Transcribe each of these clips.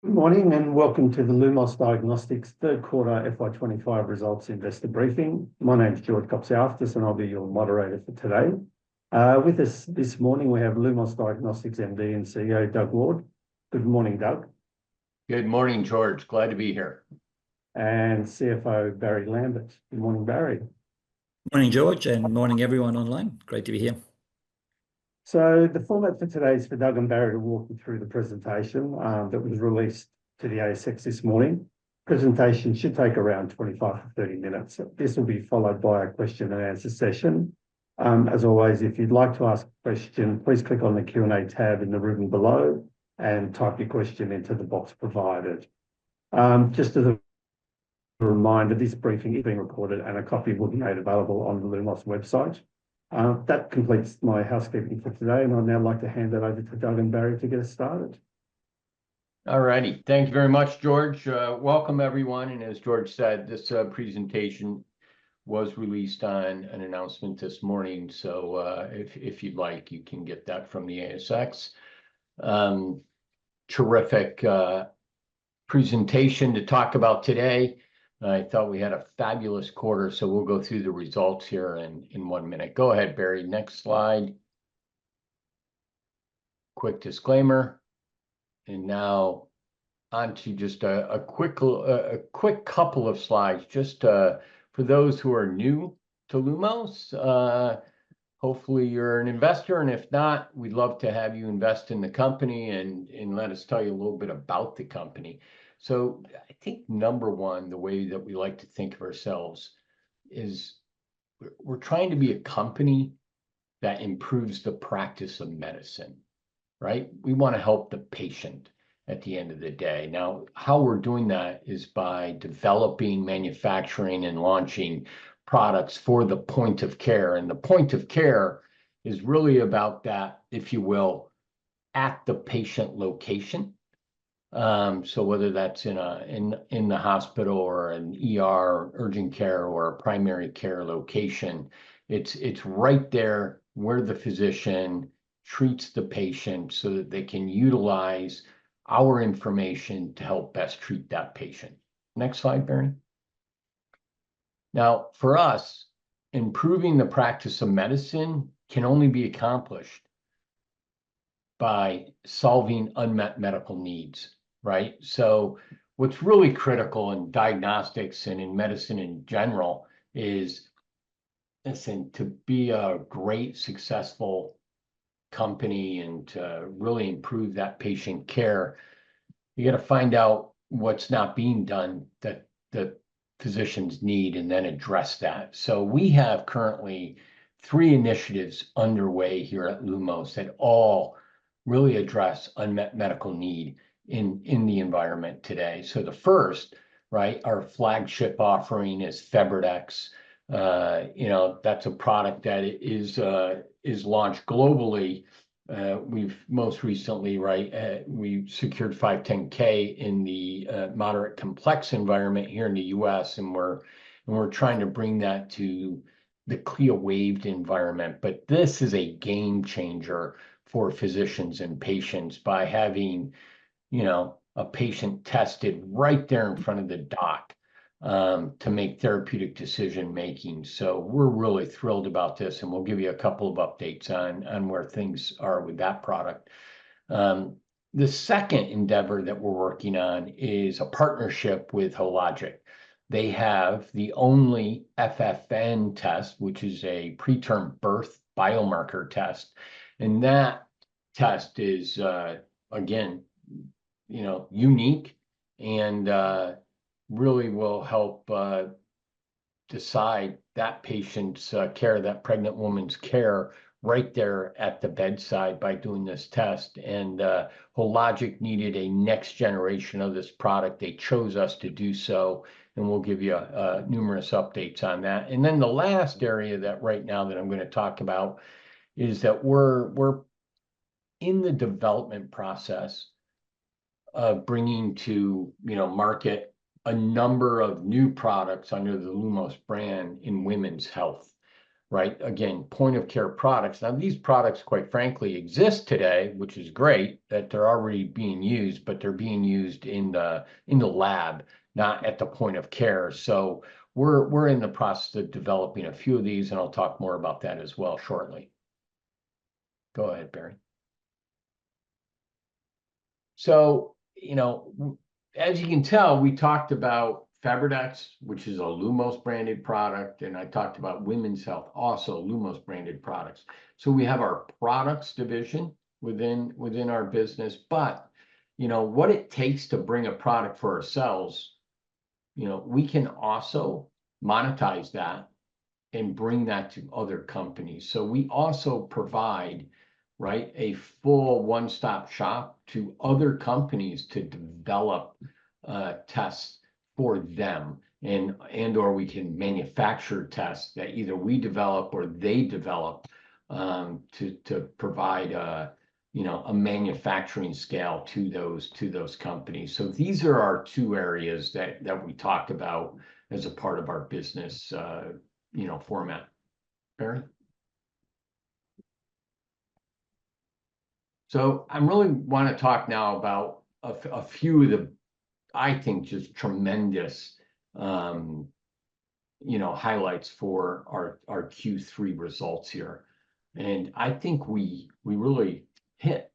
Good morning and welcome to the Lumos Diagnostics third quarter FY25 results investor briefing. My name is George Kopsiaftis and I'll be your moderator for today. With us this morning, we have Lumos Diagnostics MD and CEO Doug Ward. Good morning, Doug. Good morning, George. Glad to be here. And CFO Barrie Lambert. Good morning, Barrie. Morning, George, and morning everyone online. Great to be here. So the format for today is for Doug and Barrie to walk you through the presentation that was released to the ASX this morning. Presentation should take around 25 to 30 minutes. This will be followed by a question and answer session. As always, if you'd like to ask a question, please click on the Q&A tab in the ribbon below and type your question into the box provided. Just as a reminder, this briefing is being recorded and a copy will be made available on the Lumos website. That completes my housekeeping for today, and I'd now like to hand it over to Doug and Barrie to get us started. All righty. Thank you very much, George. Welcome, everyone. And as George said, this presentation was released on an announcement this morning. So if you'd like, you can get that from the ASX. Terrific presentation to talk about today. I thought we had a fabulous quarter, so we'll go through the results here in 1 minute. Go ahead, Barrie. Next slide. Quick disclaimer. And now on to just a quick couple of slides, just for those who are new to Lumos. Hopefully you're an investor, and if not, we'd love to have you invest in the company and let us tell you a little bit about the company. So I think number one, the way that we like to think of ourselves is we're trying to be a company that improves the practice of medicine, right? We want to help the patient at the end of the day. Now, how we're doing that is by developing, manufacturing, and launching products for the point of care. And the point of care is really about that, if you will, at the patient location. So whether that's in the hospital or an ER, urgent care, or a primary care location, it's right there where the physician treats the patient so that they can utilize our information to help best treat that patient. Next slide, Barrie. Now, for us, improving the practice of medicine can only be accomplished by solving unmet medical needs. Right? So what's really critical in diagnostics and in medicine in general is, listen, to be a great, successful company and to really improve that patient care, you got to find out what's not being done that the physicians need and then address that. So we have currently 3 initiatives underway here at Lumos that all really address unmet medical need in the environment today. So the first, right, our flagship offering is FebriDx. That's a product that is launched globally. We've most recently, we secured 510(k) in the moderate complex environment here in the US, and we're trying to bring that to the CLIA waived environment. But this is a game changer for physicians and patients by having a patient tested right there in front of the doc to make therapeutic decision making. So we're really thrilled about this, and we'll give you a couple of updates on where things are with that product. The second endeavor that we're working on is a partnership with Hologic. They have the only FFN test, which is a preterm birth biomarker test. And that test is, again, unique and really will help decide that patient's care, that pregnant woman's care, right there at the bedside by doing this test. And Hologic needed a next generation of this product. They chose us to do so, and we'll give you numerous updates on that. And then the last area that right now that I'm going to talk about is that we're in the development process of bringing to market a number of new products under the Lumos brand in women's health. right? Again, point of care products. Now, these products, quite frankly, exist today, which is great that they're already being used, but they're being used in the lab, not at the point of care. So we're in the process of developing a few of these, and I'll talk more about that as well shortly. Go ahead, Barrie. So, as you can tell, we talked about Fabridex, which is a Lumos branded product, and I talked about Women's Health, also Lumos branded products. So we have our products division within our business, but what it takes to bring a product for ourselves, we can also monetize that and bring that to other companies. So we also provide, right, a full one-stop shop to other companies to develop tests for them, and or we can manufacture tests that either we develop or they develop to provide a manufacturing scale to those companies. So these are our two areas that we talked about as a part of our business format. Barrie? So I really want to talk now about a few of the, I think, just tremendous, highlights for our Q3 results here. And I think we really hit,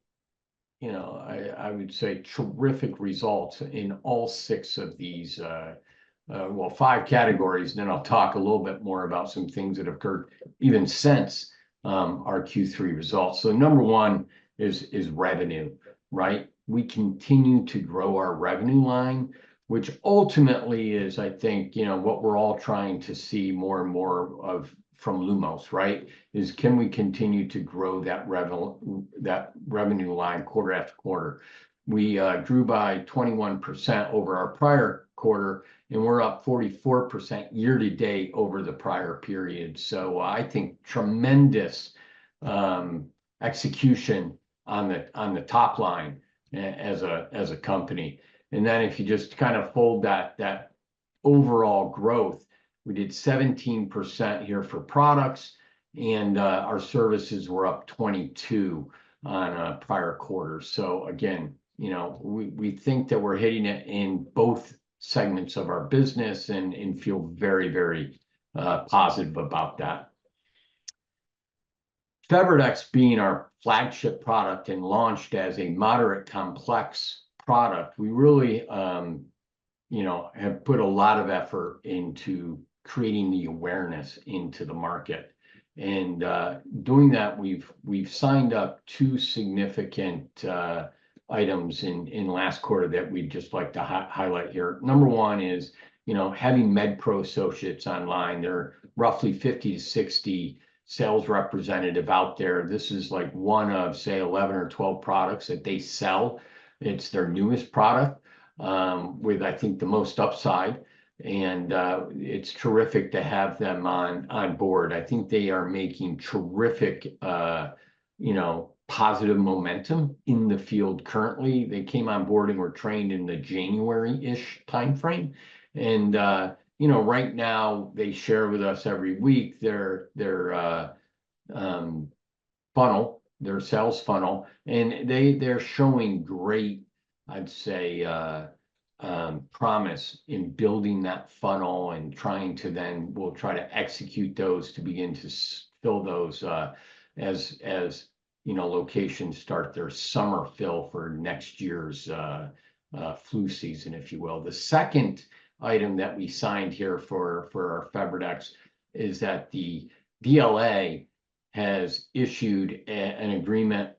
I would say, terrific results in all 6 of these, 5 categories. And then I'll talk a little bit more about some things that have occurred even since our Q3 results. So number one is revenue, right? We continue to grow our revenue line, which ultimately is, I think, what we're all trying to see more and more of from Lumos, right? Is can we continue to grow that revenue line quarter after quarter? We grew by 21% over our prior quarter, and we're up 44% year to date over the prior period. So I think tremendous execution on the top line as a company. And then if you just kind of fold that overall growth, we did 17% here for products, and our services were up 22 on a prior quarter. So again, we think that we're hitting it in both segments of our business and feel very, very positive about that. Fabridex being our flagship product and launched as a moderate complex product, we really have put a lot of effort into creating the awareness into the market. And doing that, we've signed up 2 significant items in last quarter that we'd just like to highlight here. Number one is, having MedPro associates online. There are roughly 50 to 60 sales representative out there. This is like one of, say, 11 or 12 products that they sell. It's their newest product with, I think, the most upside. And it's terrific to have them on board. I think they are making terrific, positive momentum in the field currently. They came on board and were trained in the January-ish timeframe. And right now they share with us every week their funnel, their sales funnel, and they're showing great, I'd say, promise in building that funnel and we'll try to execute those to begin to fill those as locations start their summer fill for next year's flu season, if you will. The second item that we signed here for our Fabridex is that the DLA has issued an agreement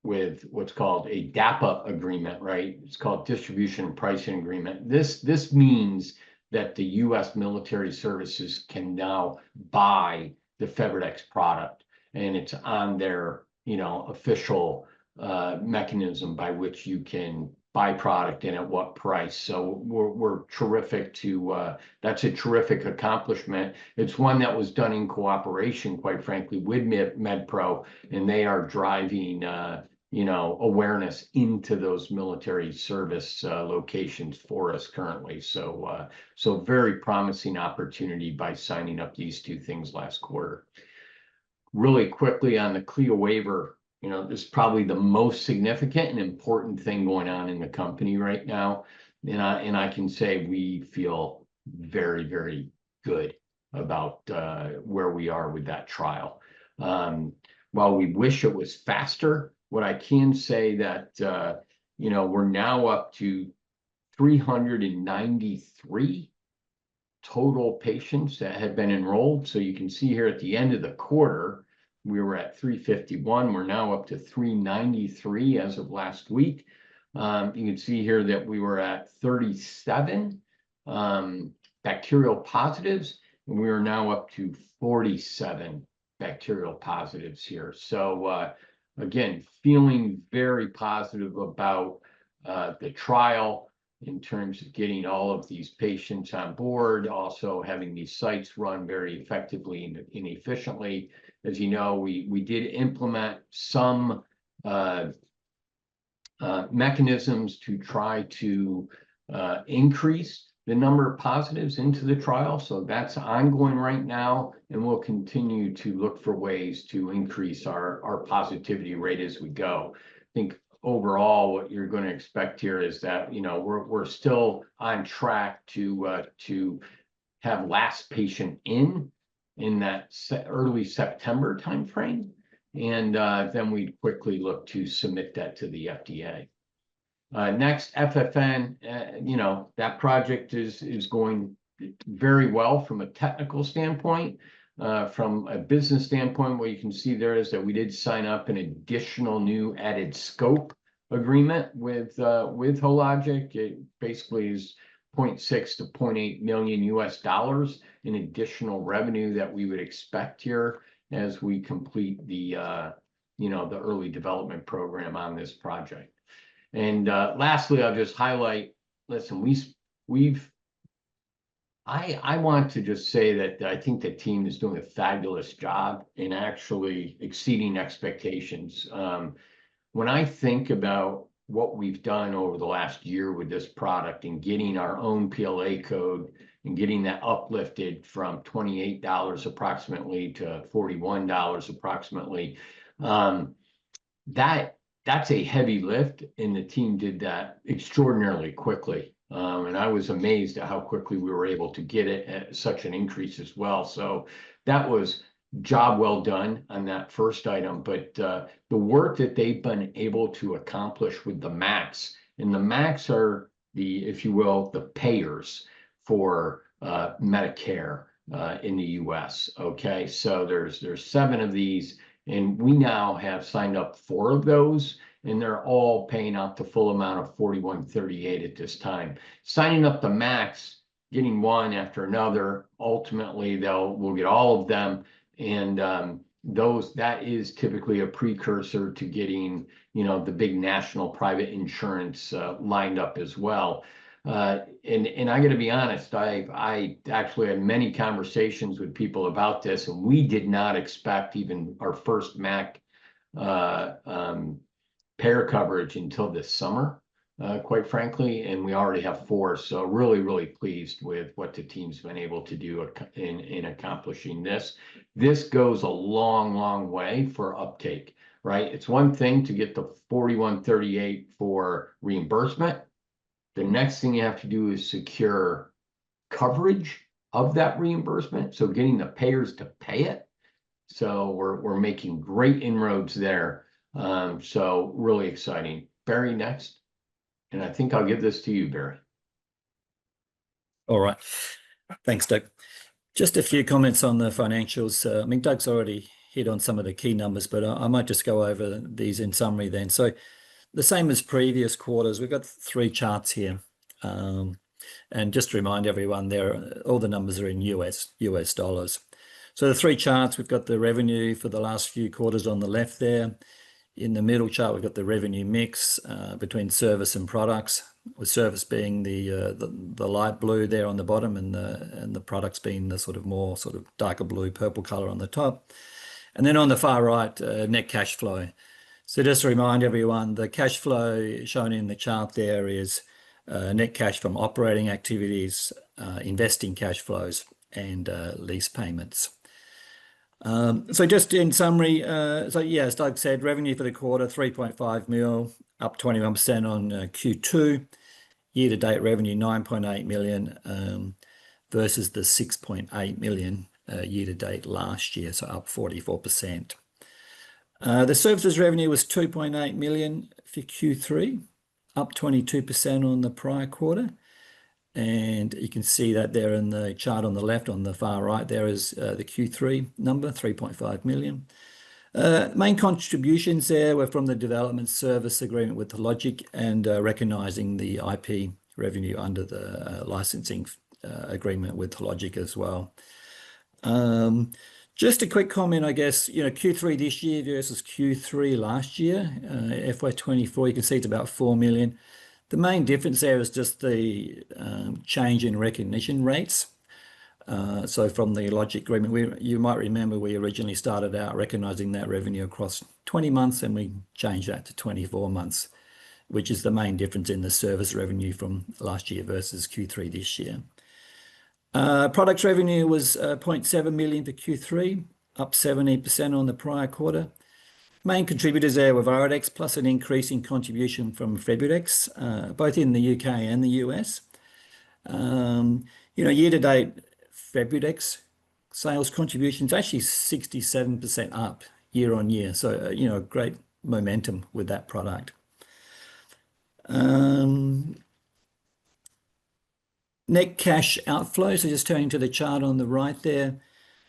with what's called a DAPA agreement, right? It's called Distribution and Pricing Agreement. This means that the U.S. military services can now buy the Fabridex product, and it's on their official mechanism by which you can buy product and at what price. So we're terrific that's a terrific accomplishment. It's one that was done in cooperation, quite frankly, with MedPro, and they are driving awareness into those military service locations for us currently. So very promising opportunity by signing up these 2 things last quarter. really quickly on the CLIA waiver, this is probably the most significant and important thing going on in the company right now. And I can say we feel very, very good about where we are with that trial. While we wish it was faster, what I can say that, we're now up to 393 total patients that had been enrolled. So you can see here at the end of the quarter, we were at 351. We're now up to 393 as of last week. You can see here that we were at 37 bacterial positives, and we are now up to 47 bacterial positives here. So again, feeling very positive about the trial in terms of getting all of these patients on board, also having these sites run very effectively and efficiently. As you know, we did implement some mechanisms to try to increase the number of positives into the trial. So that's ongoing right now, and we'll continue to look for ways to increase our positivity rate as we go. I think overall, what you're going to expect here is that, we're still on track to have last patient in that early September timeframe. And then we quickly look to submit that to the FDA. Next, FFN, that project is going very well from a technical standpoint. From a business standpoint, what you can see there is that we did sign up an additional new added scope agreement with Hologic. It basically is 0.6 to 0.8 million US in additional revenue that we would expect here as we complete the early development program on this project. And lastly, I'll just highlight, listen, I want to just say that I think the team is doing a fabulous job in actually exceeding expectations. When I think about what we've done over the last year with this product and getting our own PLA code and getting that uplifted from $28 approximately to $41 approximately, that's a heavy lift, and the team did that extraordinarily quickly. And I was amazed at how quickly we were able to get it at such an increase as well. So that was job well done on that first item. But the work that they've been able to accomplish with the MACs, and the MACs are the, if you will, the payers for Medicare in the US. Okay, so there's 7 of these, and we now have signed up 4 of those, and they're all paying out the full amount of $41.38 at this time. Signing up the MACs, getting one after another, ultimately we'll get all of them, and that is typically a precursor to getting the big national private insurance lined up as well. And I got to be honest, I actually had many conversations with people about this, and we did not expect even our first MAC payer coverage until this summer, quite frankly, and we already have 4. So really, really pleased with what the team's been able to do in accomplishing this. This goes a long, long way for uptake, right? It's one thing to get the $41.38 for reimbursement. The next thing you have to do is secure coverage of that reimbursement, so getting the payers to pay it. So we're making great inroads there. So really exciting. Barrie, next. And I think I'll give this to you, Barrie. All right. Thanks, Doug. Just a few comments on the financials. I mean, Doug's already hit on some of the key numbers, but I might just go over these in summary then. So the same as previous quarters, we've got 3 charts here. And just to remind everyone, all the numbers are in US dollars. So the 3 charts, we've got the revenue for the last few quarters on the left there. In the middle chart, we've got the revenue mix between service and products, with service being the light blue there on the bottom, and the products being the sort of darker blue, purple color on the top. And then on the far right, net cash flow. So just to remind everyone, the cash flow shown in the chart there is net cash from operating activities, investing cash flows, and lease payments. So just in summary, as Doug said, revenue for the quarter, 3.5 mil, up 21% on Q2. Year-to-date revenue, 9.8 million versus the 6.8 million year-to-date last year, so up 44%. The services revenue was 2.8 million for Q3, up 22% on the prior quarter. And you can see that there in the chart on the left, on the far right, there is the Q3 number, 3.5 million. Main contributions there were from the development service agreement with Logic and recognizing the IP revenue under the licensing agreement with Logic as well. Just a quick comment, I guess, Q3 this year versus Q3 last year, FY24, you can see it's about 4 million. The main difference there is just the change in recognition rates. So from the Logic agreement, you might remember we originally started out recognizing that revenue across 20 months, and we changed that to 24 months, which is the main difference in the service revenue from last year versus Q3 this year. Products revenue was 0.7 million for Q3, up 17% on the prior quarter. Main contributors there were Varedex, plus an increase in contribution from Febudex, both in the UK and the US. Year-to-date Febudex sales contributions actually 67% up year on year. So, great momentum with that product. Net cash outflow, so just turning to the chart on the right there.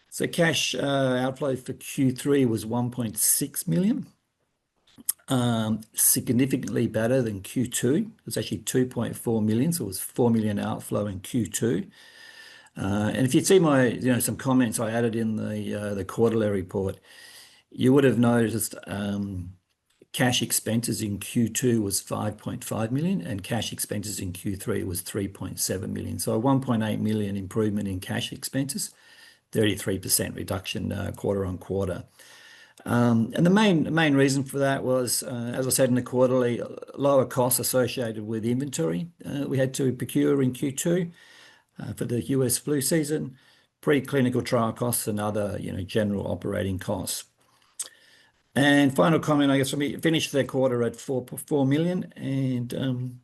So cash outflow for Q3 was 1.6 million, significantly better than Q2. It was actually 2.4 million, so it was 4 million outflow in Q2. And if you'd see my, some comments I added in the quarterly report, you would have noticed cash expenses in Q2 was 5.5 million and cash expenses in Q3 was 3.7 million. So a 1.8 million improvement in cash expenses, 33% reduction quarter on quarter. And the main reason for that was, as I said in the quarterly, lower costs associated with inventory we had to procure in Q2 for the US flu season, preclinical trial costs and other general operating costs. And final comment, I guess, for me, finished the quarter at 4 million. And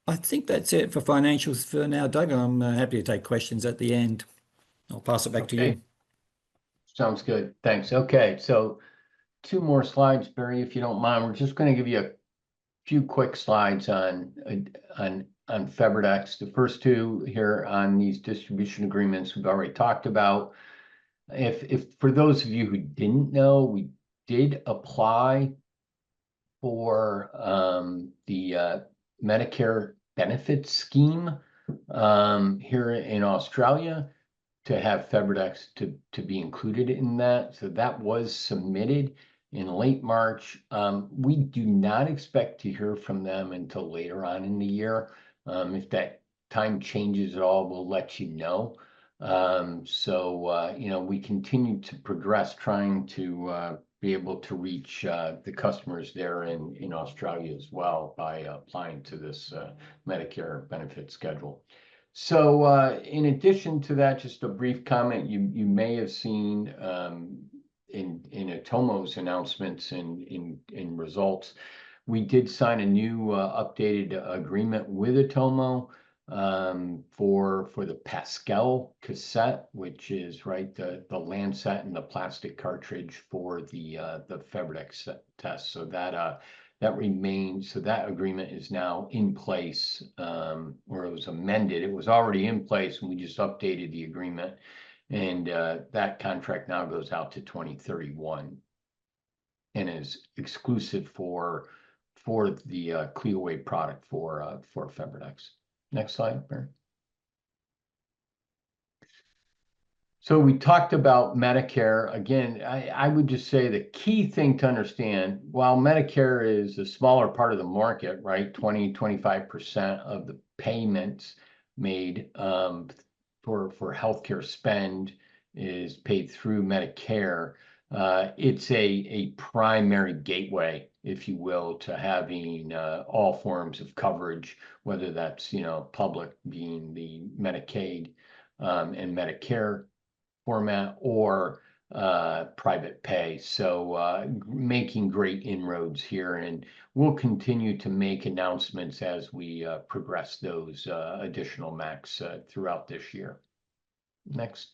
I think that's it for financials for now, Doug. I'm happy to take questions at the end. I'll pass it back to you. Sounds good. Thanks. Okay, so 2 more slides, Barrie, if you don't mind. We're just going to give you a few quick slides on Febudex. The first 2 here on these distribution agreements we've already talked about. If for those of you who didn't know, we did apply for the Medicare benefits scheme here in Australia to have Febudex to be included in that. So that was submitted in late March. We do not expect to hear from them until later on in the year. If that time changes at all, we'll let you know. We continue to progress trying to be able to reach the customers there in Australia as well by applying to this Medicare benefit schedule. So in addition to that, just a brief comment, you may have seen in Atomo's announcements in results, we did sign a new updated agreement with Atomo for the Pascal cassette, which is the Lancet and the plastic cartridge for the Febudex test. So that remains. So that agreement is now in place, or it was amended. It was already in place, and we just updated the agreement. And that contract now goes out to 2031, and is exclusive for the ClearWave product for Febudex. Next slide, Barrie. So we talked about Medicare. Again, I would just say the key thing to understand, while Medicare is a smaller part of the market, 20-25% of the payments made for healthcare spend is paid through Medicare. It's a primary gateway, if you will, to having all forms of coverage, whether that's public being the Medicaid and Medicare format, or private pay. So making great inroads here, and we'll continue to make announcements as we progress those additional MACs throughout this year. Next.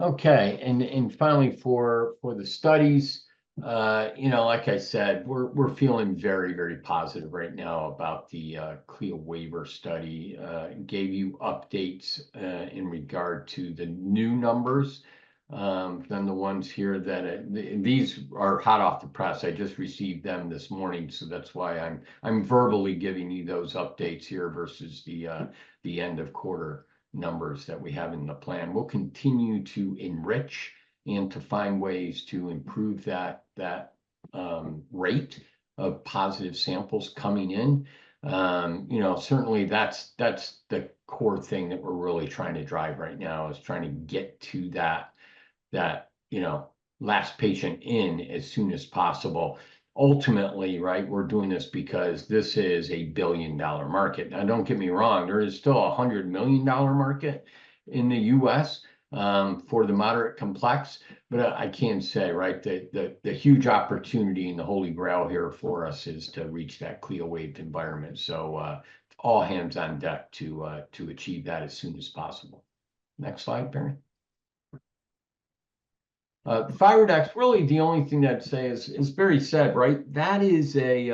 Okay, and finally for the studies, like I said, we're feeling very, very positive right now about the CLIA waiver study. Gave you updates in regard to the new numbers. Then the ones here that these are hot off the press. I just received them this morning, so that's why I'm verbally giving you those updates here versus the end of quarter numbers that we have in the plan. We'll continue to enrich and to find ways to improve that rate of positive samples coming in. Certainly that's the core thing that we're really trying to drive right now, is trying to get to that last patient in as soon as possible. Ultimately, right, we're doing this because this is a billion-dollar market. Now, don't get me wrong, there is still a $100 million market in the US for the moderate complex, but I can say, right, that the huge opportunity and the holy grail here for us is to reach that CLIA waived environment. So all hands on deck to achieve that as soon as possible. Next slide, Barrie. Thyrodex, really the only thing that I'd say is, as Barrie said, right, that is it's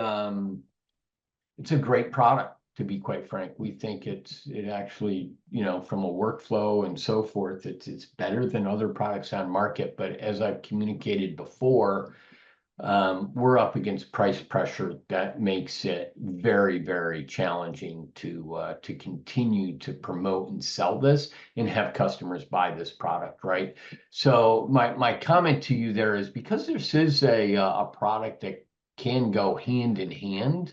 a great product, to be quite frank. We think it actually, from a workflow and so forth, it's better than other products on market. But as I've communicated before, we're up against price pressure that makes it very, very challenging to continue to promote and sell this and have customers buy this product, right? So my comment to you there is, because this is a product that can go hand in hand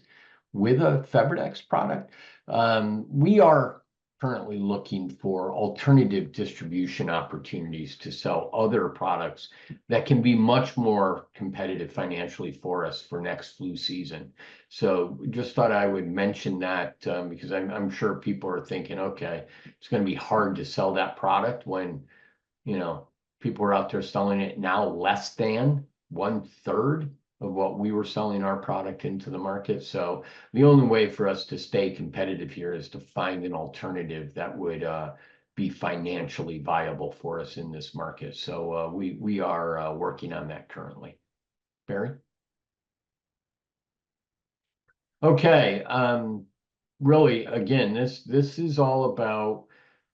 with a FebriDx product, we are currently looking for alternative distribution opportunities to sell other products that can be much more competitive financially for us for next flu season. So just thought I would mention that because I'm sure people are thinking, okay, it's going to be hard to sell that product when, people are out there selling it now less than 1/3 of what we were selling our product into the market. So the only way for us to stay competitive here is to find an alternative that would be financially viable for us in this market. So we are working on that currently. Barrie? Okay, really, again, this is all about,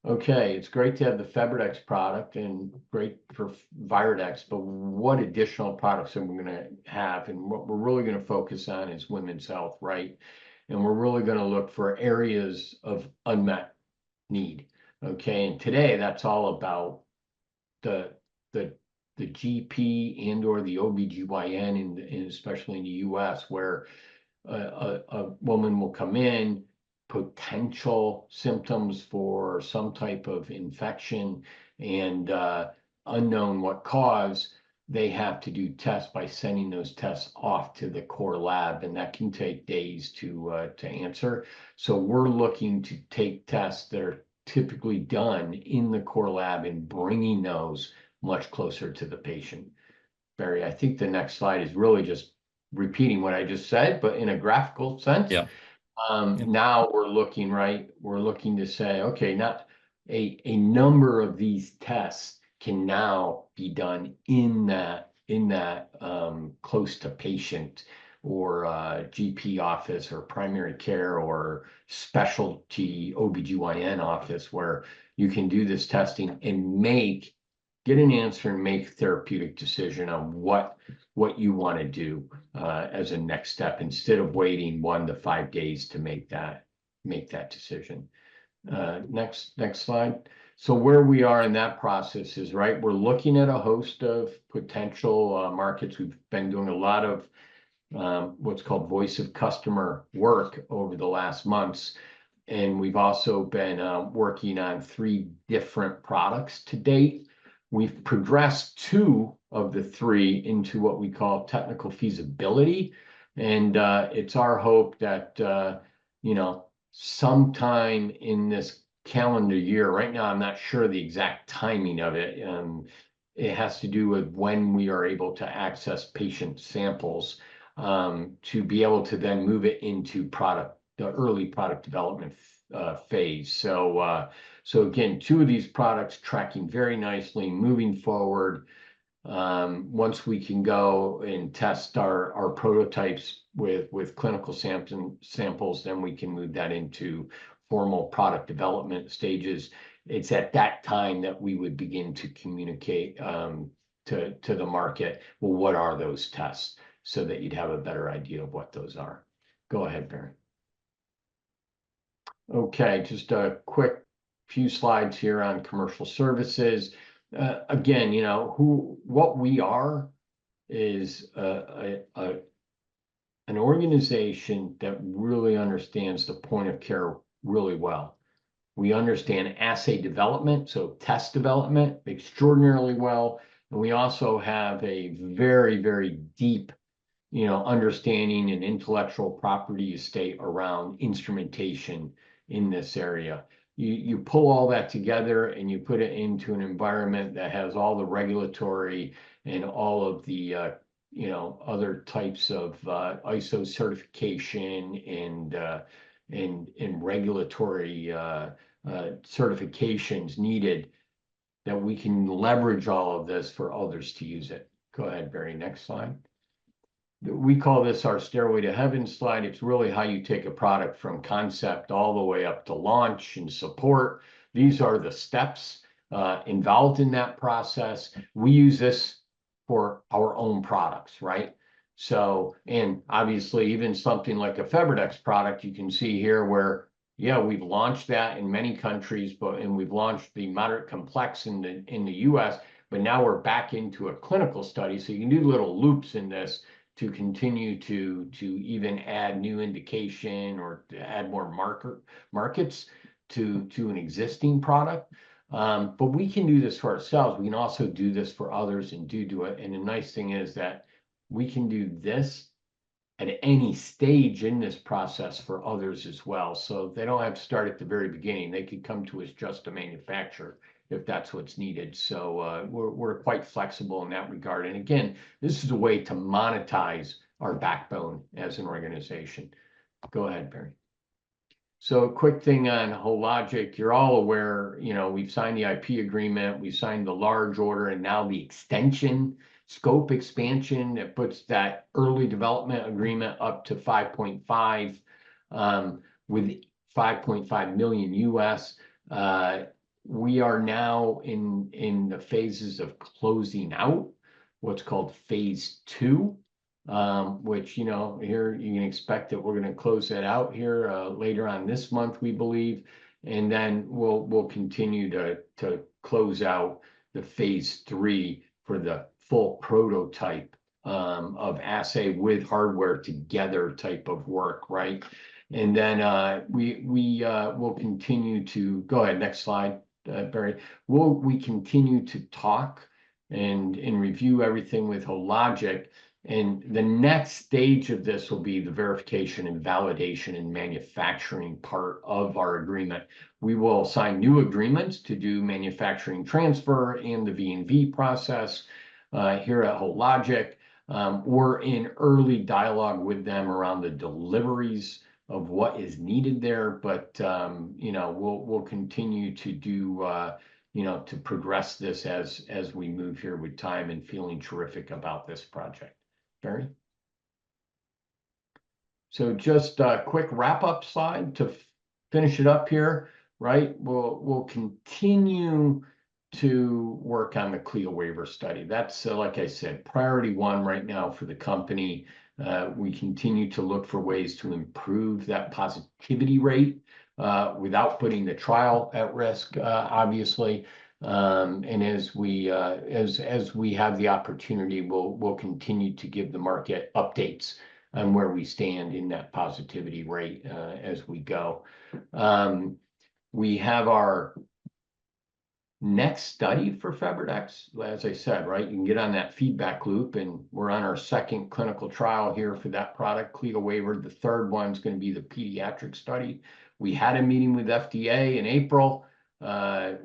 okay, it's great to have the FebriDx product and great for Virodex, but what additional products are we going to have? And what we're really going to focus on is women's health, right? And we're really going to look for areas of unmet need, okay? And today, that's all about the GP and or the OBGYN, and especially in the US, where a woman will come in, potential symptoms for some type of infection and unknown what cause, they have to do tests by sending those tests off to the core lab, and that can take days to answer. So we're looking to take tests that are typically done in the core lab and bringing those much closer to the patient. Barrie, I think the next slide is really just repeating what I just said, but in a graphical sense. Yeah. Now we're looking, right? We're looking to say, okay, not a number of these tests can now be done in that close to patient or GP office or primary care or specialty OBGYN office, where you can do this testing and get an answer and make a therapeutic decision on what you want to do as a next step, instead of waiting 1 to 5 days to make that decision. Next slide. So where we are in that process is, right, we're looking at a host of potential markets. We've been doing a lot of what's called voice of customer work over the last months. And we've also been working on 3 different products to date. We've progressed 2 of the 3 into what we call technical feasibility. And it's our hope that, sometime in this calendar year. Right now, I'm not sure the exact timing of it. It has to do with when we are able to access patient samples to be able to then move it into the early product development phase. So again, 2 of these products tracking very nicely, moving forward. Once we can go and test our prototypes with clinical samples, then we can move that into formal product development stages. It's at that time that we would begin to communicate to the market, well, what are those tests, so that you'd have a better idea of what those are. Go ahead, Barrie. Okay, just a quick few slides here on commercial services. Again, you know, what we are is an organization that really understands the point of care really well. We understand assay development, so test development, extraordinarily well. And we also have a very, very deep, you know, understanding and intellectual property estate around instrumentation in this area. You pull all that together and you put it into an environment that has all the regulatory and all of the you know, other types of ISO certification and regulatory certifications needed, that we can leverage all of this for others to use it. Go ahead, Barrie, next slide. We call this our Stairway to Heaven slide. It's really how you take a product from concept all the way up to launch and support. These are the steps involved in that process. We use this for our own products, right? So, and obviously even something like a Febridex product, you can see here where, yeah, we've launched that in many countries, and we've launched the moderate complex in the US, but now we're back into a clinical study. So you can do little loops in this to continue to even add new indication or to add more markets to an existing product. But we can do this for ourselves. We can also do this for others and do it. And the nice thing is that we can do this at any stage in this process for others as well. So they don't have to start at the very beginning. They could come to us just to manufacture if that's what's needed. So we're quite flexible in that regard. And again, this is a way to monetize our backbone as an organization. Go ahead, Barrie. So a quick thing on Hologic, you're all aware, you know, we've signed the IP agreement, we signed the large order, and now the extension, scope expansion that puts that early development agreement up to 5.5 with 5.5 million US. We are now in the phases of closing out what's called phase 2, which, you know, here you can expect that we're going to close that out here later on this month, we believe, and then we'll continue to close out the phase 3 for the full prototype of assay with hardware together type of work, right? And then we will continue to go ahead. Next slide. Barrie, we continue to talk and review everything with Hologic, and the next stage of this will be the verification and validation and manufacturing part of our agreement. We will sign new agreements to do manufacturing transfer and the V&V process here at Hologic. We're in early dialogue with them around the deliveries of what is needed there, but you know, we'll continue to do you know, to progress this as we move here with time, and feeling terrific about this project. Barrie? So just a quick wrap-up slide to finish it up here, right? We'll continue to work on the CLIA waiver study. That's like I said, priority 1 right now for the company. We continue to look for ways to improve that positivity rate without putting the trial at risk, obviously. And as we have the opportunity, we'll continue to give the market updates on where we stand in that positivity rate as we go. We have our next study for FebriDx, as I said, right, you can get on that feedback loop, and we're on our second clinical trial here for that product, CLIA waiver. The third one's going to be the pediatric study. We had a meeting with FDA in April.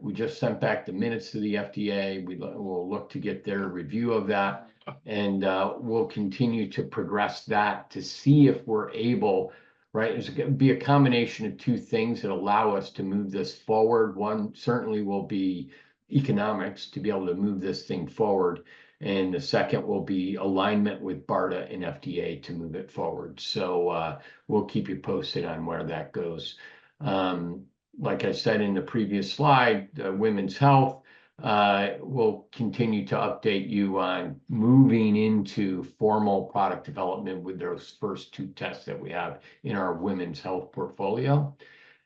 We just sent back the minutes to the FDA. We'll look to get their review of that, and we'll continue to progress that to see if we're able, right? It's going to be a combination of two things that allow us to move this forward. One certainly will be economics to be able to move this thing forward. And the second will be alignment with BARDA and FDA to move it forward. So we'll keep you posted on where that goes. Like I said in the previous slide, women's health, we'll continue to update you on moving into formal product development with those first two tests that we have in our women's health portfolio.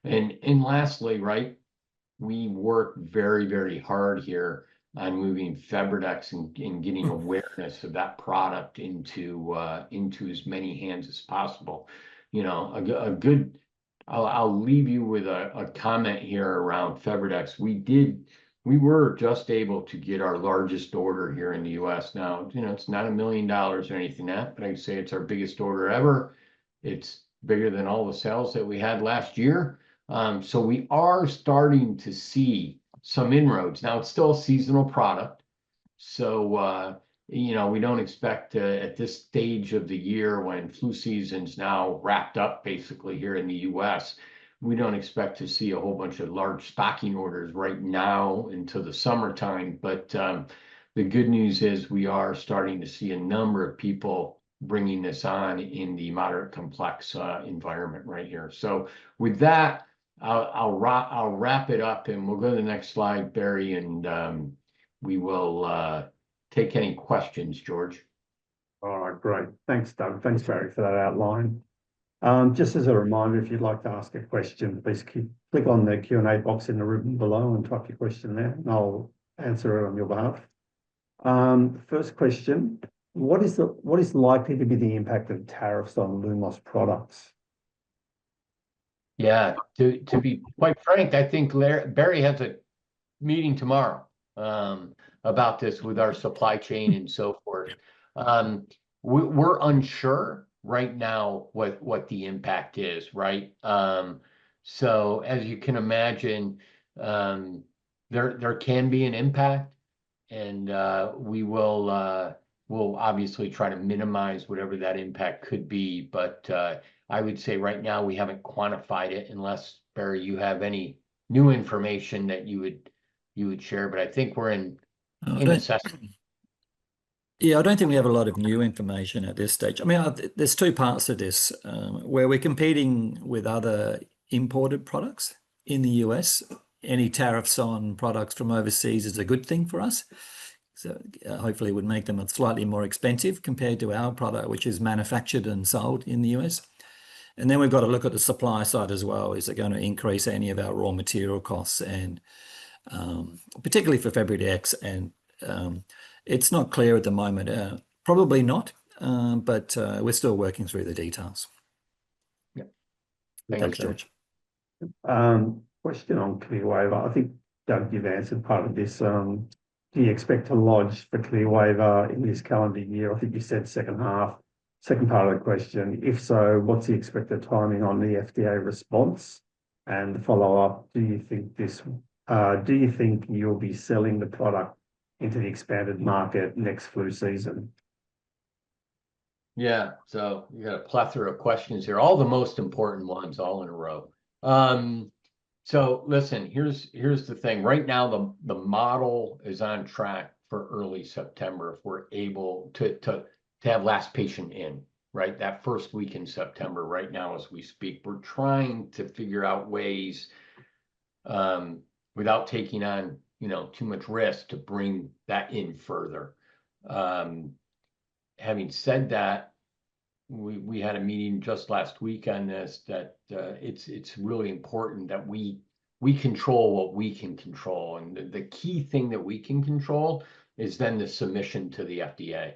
And lastly, right, we work very, very hard here on moving FebriDx and getting awareness of that product into as many hands as possible. You know, a good, I'll leave you with a comment here around FebriDx. We were just able to get our largest order here in the US. Now, you know, it's not $1 million or anything like that, but I'd say it's our biggest order ever. It's bigger than all the sales that we had last year. So we are starting to see some inroads. Now, it's still a seasonal product. So, you know, we don't expect at this stage of the year when flu season's now wrapped up basically here in the US, we don't expect to see a whole bunch of large stocking orders right now until the summertime. But the good news is we are starting to see a number of people bringing this on in the moderate complex environment right here. So with that, I'll wrap it up, and we'll go to the next slide, Barrie, and we will take any questions, George. All right, great. Thanks, Doug. Thanks, Barrie, for that outline. Just as a reminder, if you'd like to ask a question, please click on the Q&A box in the ribbon below and type your question there, and I'll answer it on your behalf. First question, what is likely to be the impact of tariffs on Lumos products? Yeah, to be quite frank, I think Barrie has a meeting tomorrow about this with our supply chain and so forth. We're unsure right now what the impact is, right? So as you can imagine, there can be an impact, and we'll obviously try to minimize whatever that impact could be. But I would say right now we haven't quantified it, unless, Barrie, you have any new information that you would share. But I think we're in assessment. Yeah, I don't think we have a lot of new information at this stage. I mean, there's two parts to this, where we're competing with other imported products in the US. Any tariffs on products from overseas is a good thing for us. So hopefully it would make them slightly more expensive compared to our product, which is manufactured and sold in the US. And then we've got to look at the supply side as well. Is it going to increase any of our raw material costs, and particularly for FebriDx? And it's not clear at the moment. Probably not, but we're still working through the details. Yeah. Thanks, George. Question on CLIA waiver. I think, Doug, you've answered part of this. Do you expect to lodge for CLIA waiver in this calendar year? I think you said second half. Second part of the question, if so, what's the expected timing on the FDA response? And the follow-up, do you think you'll be selling the product into the expanded market next flu season? Yeah, so you got a plethora of questions here, all the most important ones all in a row. So listen, here's the thing. Right now, the model is on track for early September if we're able to have last patient in, right? That first week in September. Right now, as we speak, we're trying to figure out ways without taking on, you know, too much risk to bring that in further. Having said that, we had a meeting just last week on this, that it's really important that we control what we can control. And the key thing that we can control is then the submission to the FDA.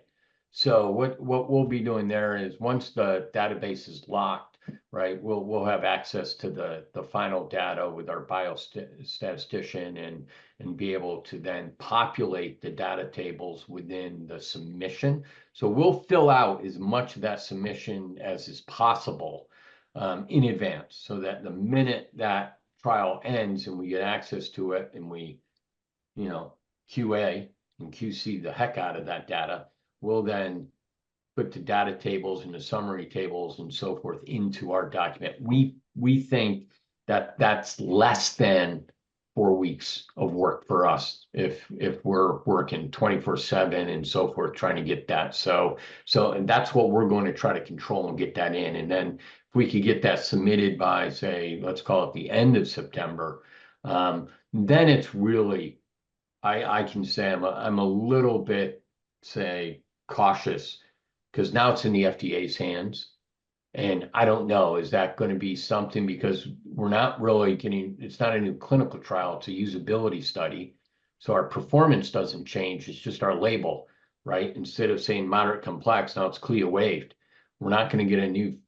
So what we'll be doing there is, once the database is locked, right? We'll have access to the final data with our biostatistician and be able to then populate the data tables within the submission. So we'll fill out as much of that submission as is possible in advance, so that the minute that trial ends and we get access to it and we, QA and QC the heck out of that data, we'll then put the data tables and the summary tables and so forth into our document. We think that that's less than 4 weeks of work for us if we're working 24/7 and so forth, trying to get that. So and that's what we're going to try to control and get that in. And then if we could get that submitted by, say, let's call it the end of September, then it's really, I can say I'm a little bit, say, cautious, because now it's in the FDA's hands. And I don't know, is that going to be something, because we're not really getting, it's not a new clinical trial, it's a usability study. So our performance doesn't change, it's just our label, right? Instead of saying moderate complex, now it's CLIA waived. We're not going to get a new,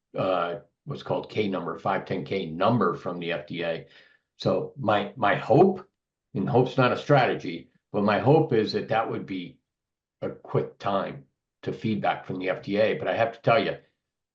what's called K number, 510K number from the FDA. So my hope, and hope's not a strategy, but my hope is that that would be a quick time to feedback from the FDA. But I have to tell you,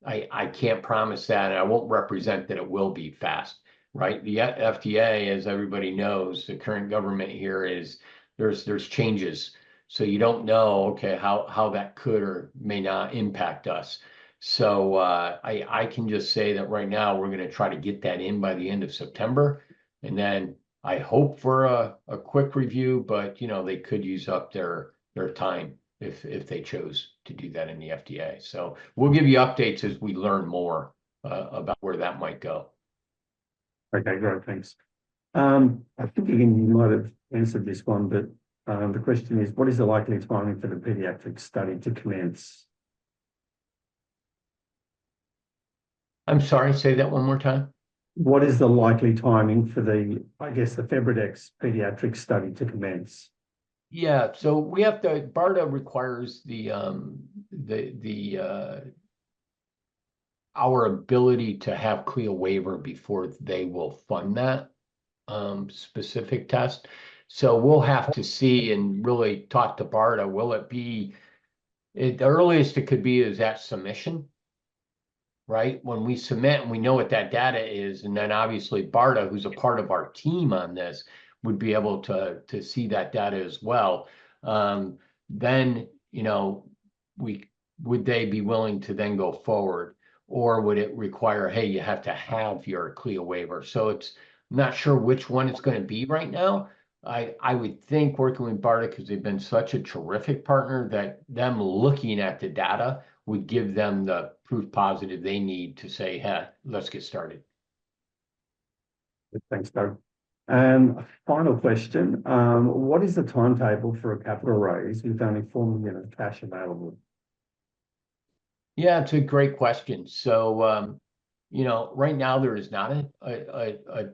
I can't promise that, and I won't represent that it will be fast, right? The FDA, as everybody knows, the current government here is, there's changes. So you don't know, okay, how that could or may not impact us. So I can just say that right now we're going to try to get that in by the end of September. And then I hope for a quick review, but they could use up their time if they chose to do that in the FDA. So we'll give you updates as we learn more about where that might go. Okay, great, thanks. I think again you might have answered this one, but the question is, what is the likely timing for the pediatric study to commence? I'm sorry, say that one more time. What is the likely timing for the FebriDx pediatric study to commence? Yeah, so we have to, BARDA requires our ability to have CLIA waiver before they will fund that specific test. So we'll have to see and really talk to BARDA. Will it be, the earliest it could be is at submission, right? When we submit and we know what that data is, and then obviously BARDA, who's a part of our team on this, would be able to see that data as well. Then, would they be willing to then go forward, or would it require, hey, you have to have your CLIA waiver? So I'm not sure which one it's going to be right now. I would think working with BARDA, because they've been such a terrific partner, that them looking at the data would give them the proof positive they need to say, hey, let's get started. Thanks, Doug. And final question, what is the timetable for a capital raise with only $4 million of cash available? Yeah, it's a great question. So, right now there is not a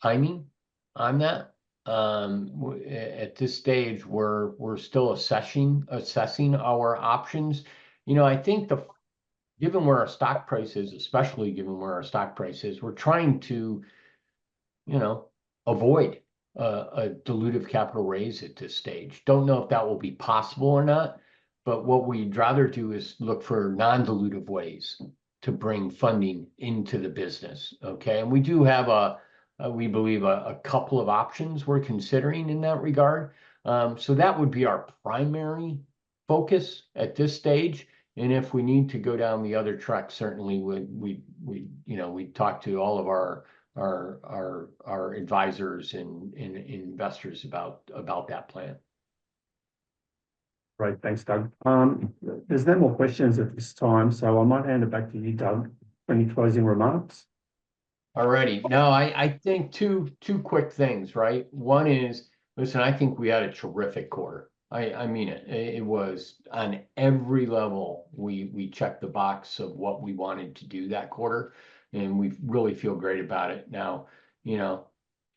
timing on that. At this stage, we're still assessing our options. I think given where our stock price is, especially given where our stock price is, we're trying to, avoid a dilutive capital raise at this stage. Don't know if that will be possible or not, but what we'd rather do is look for non-dilutive ways to bring funding into the business. Okay, and we do have we believe a couple of options we're considering in that regard. So that would be our primary focus at this stage. And if we need to go down the other track, certainly we'd talk to all of our advisors and investors about that plan. Great, thanks, Doug. There's no more questions at this time, so I might hand it back to you, Doug, for any closing remarks. Alrighty. No, I think two quick things, right? One is, listen, I think we had a terrific quarter. I mean it. It was on every level. We checked the box of what we wanted to do that quarter, and we really feel great about it. Now,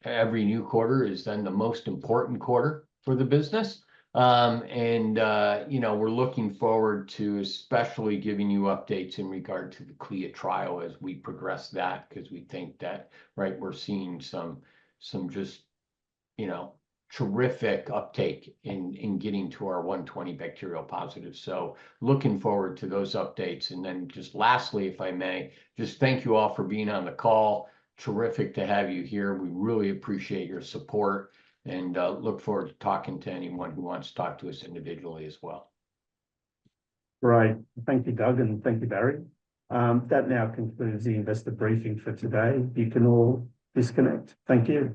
every new quarter is then the most important quarter for the business. You know, we're looking forward to especially giving you updates in regard to the CLIA trial as we progress that, because we think that, right, we're seeing some just, you know, terrific uptake in getting to our 120 bacterial positive. So looking forward to those updates. And then just lastly, if I may, just thank you all for being on the call. Terrific to have you here. We really appreciate your support, and look forward to talking to anyone who wants to talk to us individually as well. Right. Thank you, Doug, and thank you, Barrie. That now concludes the investor briefing for today. You can all disconnect. Thank you.